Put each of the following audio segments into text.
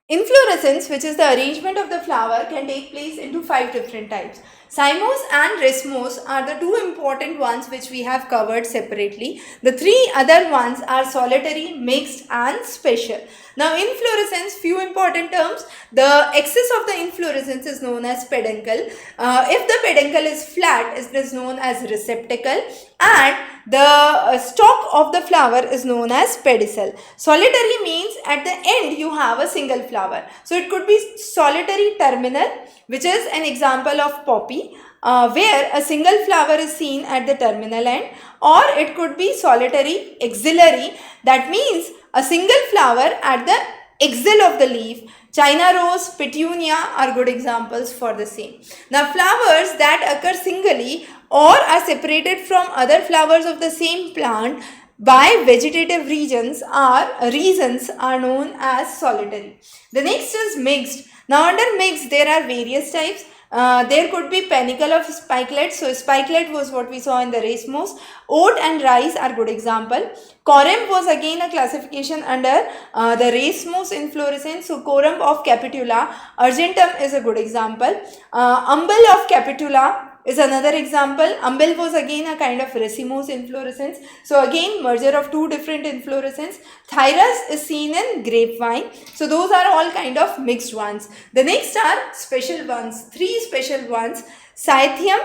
Inflorescence, which is the arrangement of the flower, can take place into 5 different types. Cymose and racemose are the 2 important ones which we have covered separately. The 3 other ones are solitary, mixed and special. Now, inflorescence, few important terms. The axis of the inflorescence is known as peduncle. If the peduncle is flat, it is known as receptacle, and the stalk of the flower is known as pedicel. Solitary means at the end you have a single flower. So it could be solitary terminal, which is an example of poppy, where a single flower is seen at the terminal end, or it could be solitary axillary, that means a single flower at the axil of the leaf. China rose, petunia are good examples for the same. Now, flowers that occur singly or are separated from other flowers of the same plant by vegetative regions are known as solitary. The next is mixed. Now, under mixed there are various types. There could be panicle of spikelet. So, spikelet was what we saw in the racemose. Oat and rice are good example. Corymb was again a classification under the racemose inflorescence. So, corymb of capitula. Argentum is a good example. Umbel of capitula is another example. Umbel was again a kind of racemose inflorescence. So, again merger of 2 different inflorescence. Thyrus is seen in grapevine. So, those are all kind of mixed ones. The next are special ones. 3 special ones: Cythium,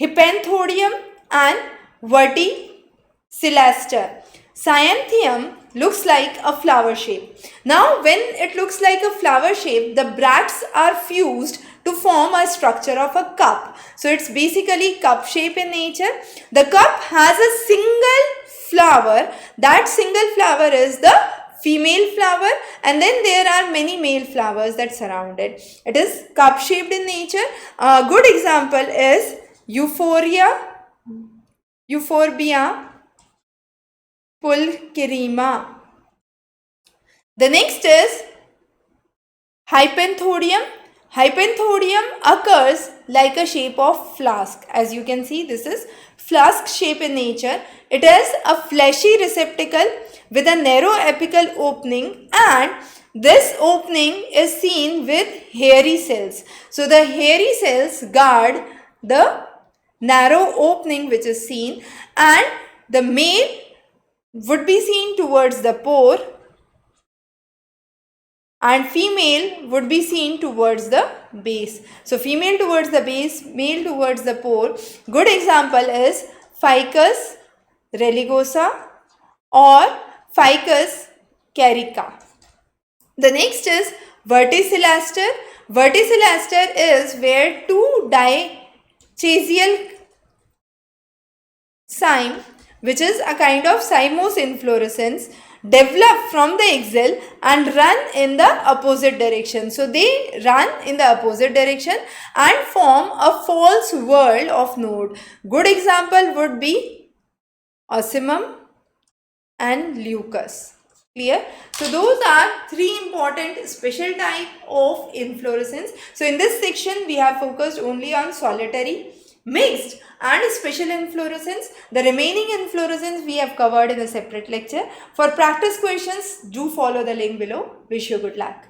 Hippanthodium and Verticillaster. Cyanthium looks like a flower shape. Now, when it looks like a flower shape, the bracts are fused to form a structure of a cup. So, it's basically cup shape in nature. The cup has a single flower. That single flower is the female flower, and then there are many male flowers that surround it. It is cup shaped in nature. A good example is Euphorbia pulcherrima. The next is Hippanthodium. Hippanthodium occurs like a shape of flask. As you can see, this is flask shape in nature. It is a fleshy receptacle with a narrow apical opening, and this opening is seen with hairy cells. So, the hairy cells guard the narrow opening which is seen, and the male would be seen towards the pore and female would be seen towards the base. So, female towards the base, male towards the pore. Good example is Ficus religosa or Ficus carica. The next is Verticillaster. Verticillaster is where 2 dichasial cyme, which is a kind of cymose inflorescence, develop from the axil and run in the opposite direction. So, they run in the opposite direction and form a false whorl of node. Good example would be Ocimum and Leucas. Clear? So, those are 3 important special type of inflorescence. So, in this section we have focused only on solitary, mixed and special inflorescence. The remaining inflorescence we have covered in a separate lecture. For practice questions, do follow the link below. Wish you good luck.